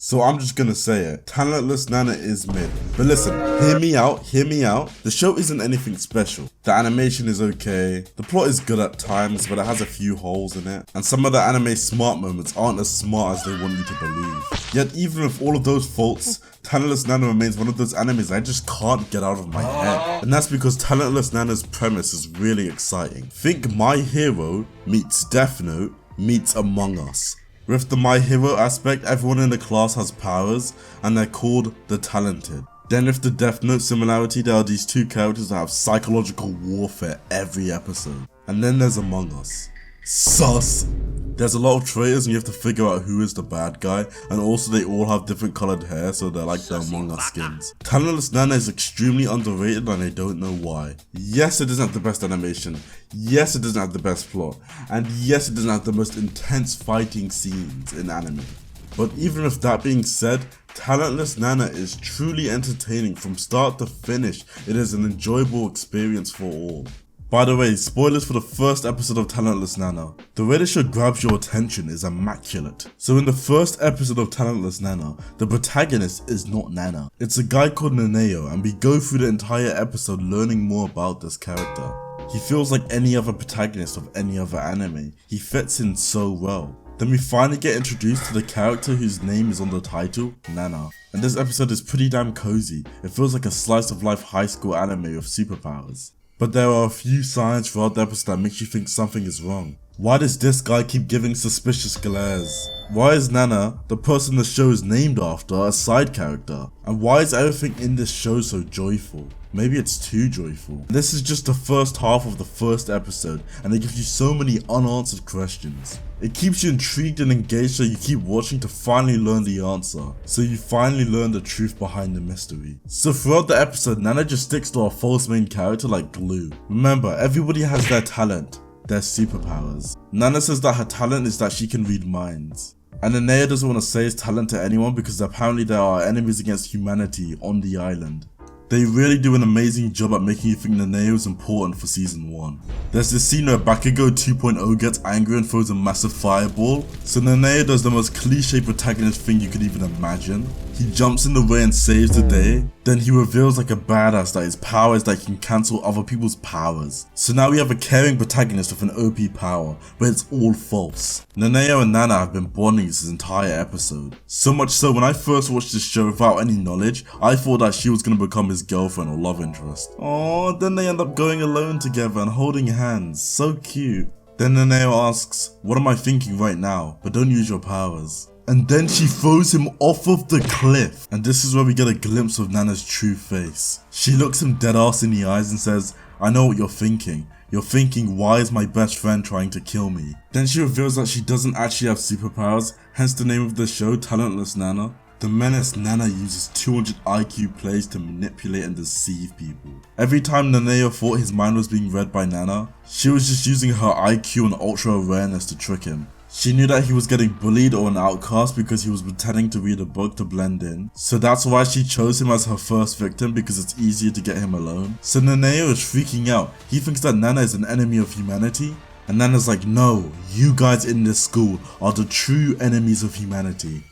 So I'm just gonna say it. Talentless Nana is mid. But listen, hear me out, hear me out. The show isn't anything special. The animation is okay. The plot is good at times, but it has a few holes in it. And some of the anime smart moments aren't as smart as they want you to believe. Yet even with all of those faults, Talentless Nana remains one of those animes I just can't get out of my head. And that's because Talentless Nana's premise is really exciting. Think My Hero meets Death Note meets Among Us. With the My Hero aspect, everyone in the class has powers, and they're called the Talented. Then with the Death Note similarity, there are these two characters that have psychological warfare every episode. And then there's Among Us. Sus! There's a lot of traitors and you have to figure out who is the bad guy, and also they all have different colored hair, so they're like the Among Us skins. Talentless Nana is extremely underrated and I don't know why. Yes, it doesn't have the best animation, yes it doesn't have the best plot, and yes it doesn't have the most intense fighting scenes in anime. But even with that being said, Talentless Nana is truly entertaining from start to finish. It is an enjoyable experience for all. By the way, spoilers for the first episode of Talentless Nana. The way the show grabs your attention is immaculate. So in the first episode of Talentless Nana, the protagonist is not Nana. It's a guy called Naneo, and we go through the entire episode learning more about this character. He feels like any other protagonist of any other anime. He fits in so well. Then we finally get introduced to the character whose name is on the title, Nana. And this episode is pretty damn cozy. It feels like a slice of life high school anime with superpowers. But there are a few signs throughout the episode that makes you think something is wrong. Why does this guy keep giving suspicious glares? Why is Nana, the person the show is named after, a side character? And why is everything in this show so joyful? Maybe it's too joyful. This is just the first half of the first episode, and it gives you so many unanswered questions. It keeps you intrigued and engaged, so you keep watching to finally learn the answer. So you finally learn the truth behind the mystery. So throughout the episode, Nana just sticks to our false main character like glue. Remember, everybody has their talent, their superpowers. Nana says that her talent is that she can read minds. And Nanea doesn't want to say his talent to anyone because apparently there are enemies against humanity on the island. They really do an amazing job at making you think Naneo is important for season 1. There's this scene where Bakugo 2.0 gets angry and throws a massive fireball, so Naneo does the most cliche protagonist thing you could even imagine. He jumps in the way and saves the day, then he reveals like a badass that his power is that he can cancel other people's powers. So now we have a caring protagonist with an OP power, but it's all false. Naneo and Nana have been bonding this entire episode. So much so when I first watched this show without any knowledge, I thought that she was going to become his girlfriend or love interest. Aww, then they end up going alone together and holding hands, so cute. Then Naneo asks, "What am I thinking right now? But don't use your powers." And then she throws him off of the cliff. And this is where we get a glimpse of Nana's true face. She looks him dead ass in the eyes and says, "I know what you're thinking. You're thinking, why is my best friend trying to kill me?" Then she reveals that she doesn't actually have superpowers, hence the name of the show, Talentless Nana. The menace Nana uses 200 IQ plays to manipulate and deceive people. Every time Naneo thought his mind was being read by Nana, she was just using her IQ and ultra awareness to trick him. She knew that he was getting bullied or an outcast because he was pretending to read a book to blend in. So that's why she chose him as her first victim, because it's easier to get him alone. So Naneo is freaking out. He thinks that Nana is an enemy of humanity. And Nana's like, "No, you guys in this school are the true enemies of humanity."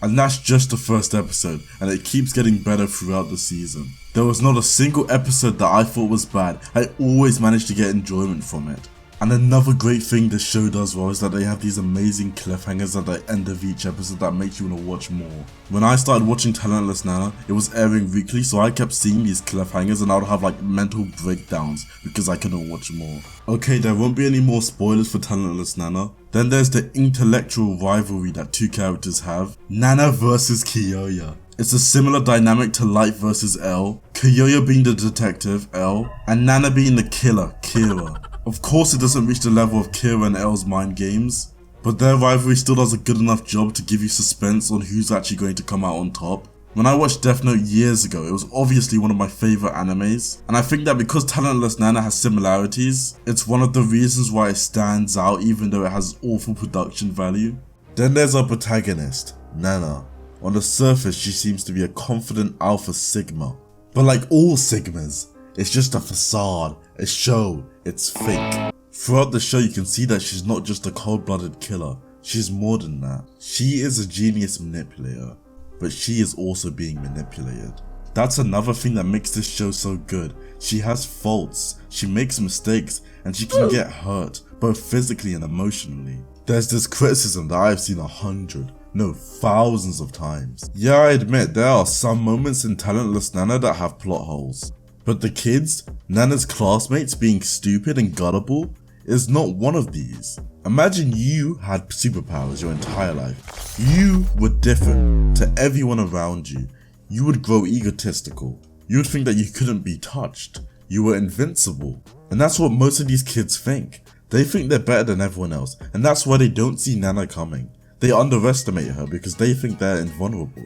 And that's just the first episode, and it keeps getting better throughout the season. There was not a single episode that I thought was bad. I always managed to get enjoyment from it. And another great thing this show does well is that they have these amazing cliffhangers at the end of each episode that makes you want to watch more. When I started watching Talentless Nana, it was airing weekly, so I kept seeing these cliffhangers and I would have like mental breakdowns because I couldn't watch more. Okay, there won't be any more spoilers for Talentless Nana. Then there's the intellectual rivalry that two characters have, Nana versus Kiyoya. It's a similar dynamic to Light versus L, Kiyoya being the detective, L, and Nana being the killer, Kira. Of course it doesn't reach the level of Kira and L's mind games, but their rivalry still does a good enough job to give you suspense on who's actually going to come out on top. When I watched Death Note years ago, it was obviously one of my favourite animes, and I think that because Talentless Nana has similarities, it's one of the reasons why it stands out even though it has awful production value. Then there's our protagonist, Nana. On the surface she seems to be a confident alpha sigma, but like all sigmas, it's just a facade, a show, it's fake. Throughout the show you can see that she's not just a cold-blooded killer, she's more than that. She is a genius manipulator. but she is also being manipulated. That's another thing that makes this show so good. She has faults, she makes mistakes, and she can get hurt, both physically and emotionally. There's this criticism that I've seen 100, no, thousands of times. Yeah, I admit there are some moments in Talentless Nana that have plot holes. But the kids, Nana's classmates being stupid and gullible, is not one of these. Imagine you had superpowers your entire life. You were different to everyone around you. You would grow egotistical. You would think that you couldn't be touched. You were invincible. And that's what most of these kids think. They think they're better than everyone else, and that's why they don't see Nana coming. They underestimate her because they think they're invulnerable.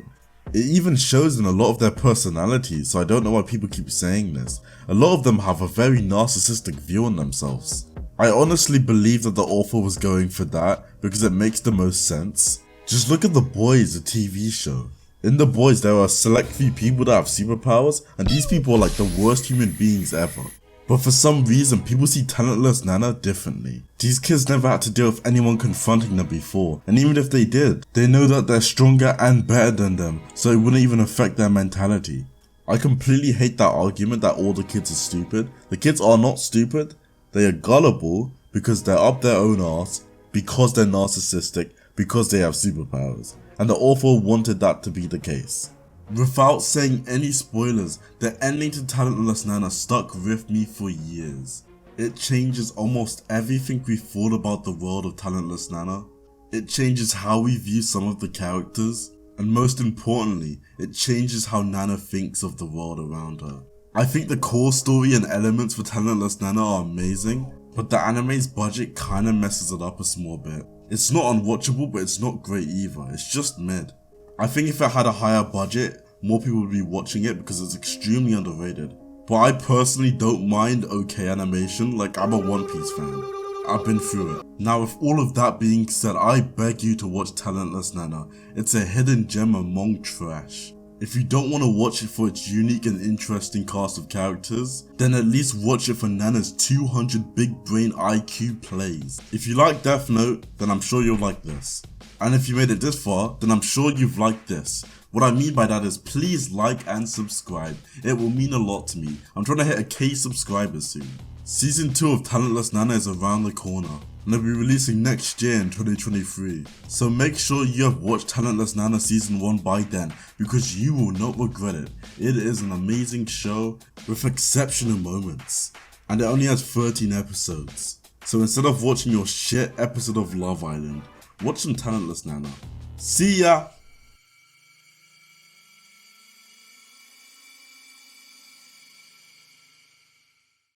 It even shows in a lot of their personalities, so I don't know why people keep saying this. A lot of them have a very narcissistic view on themselves. I honestly believe that the author was going for that because it makes the most sense. Just look at The Boys, the TV show. In The Boys, there are a select few people that have superpowers, and these people are like the worst human beings ever. But for some reason, people see Talentless Nana differently. These kids never had to deal with anyone confronting them before, and even if they did, they know that they're stronger and better than them, so it wouldn't even affect their mentality. I completely hate that argument that all the kids are stupid. The kids are not stupid, they are gullible because they're up their own arse, because they're narcissistic, because they have superpowers, and the author wanted that to be the case. Without saying any spoilers, the ending to Talentless Nana stuck with me for years. It changes almost everything we thought about the world of Talentless Nana. It changes how we view some of the characters, and most importantly, it changes how Nana thinks of the world around her. I think the core story and elements for Talentless Nana are amazing, but the anime's budget kinda messes it up a small bit. It's not unwatchable, but it's not great either, it's just mid. I think if it had a higher budget, more people would be watching it because it's extremely underrated. But I personally don't mind okay animation, like I'm a One Piece fan. I've been through it. Now with all of that being said, I beg you to watch Talentless Nana. It's a hidden gem among trash. If you don't want to watch it for its unique and interesting cast of characters, then at least watch it for Nana's 200 big brain IQ plays. If you like Death Note, then I'm sure you'll like this. And if you made it this far, then I'm sure you've liked this. What I mean by that is please like and subscribe. It will mean a lot to me. I'm trying to hit 1,000 subscribers soon. Season 2 of Talentless Nana is around the corner, and they'll be releasing next year in 2023. So make sure you have watched Talentless Nana Season 1 by then, because you will not regret it. It is an amazing show with exceptional moments, and it only has 13 episodes. So instead of watching your shit episode of Love Island, watch some Talentless Nana. See ya!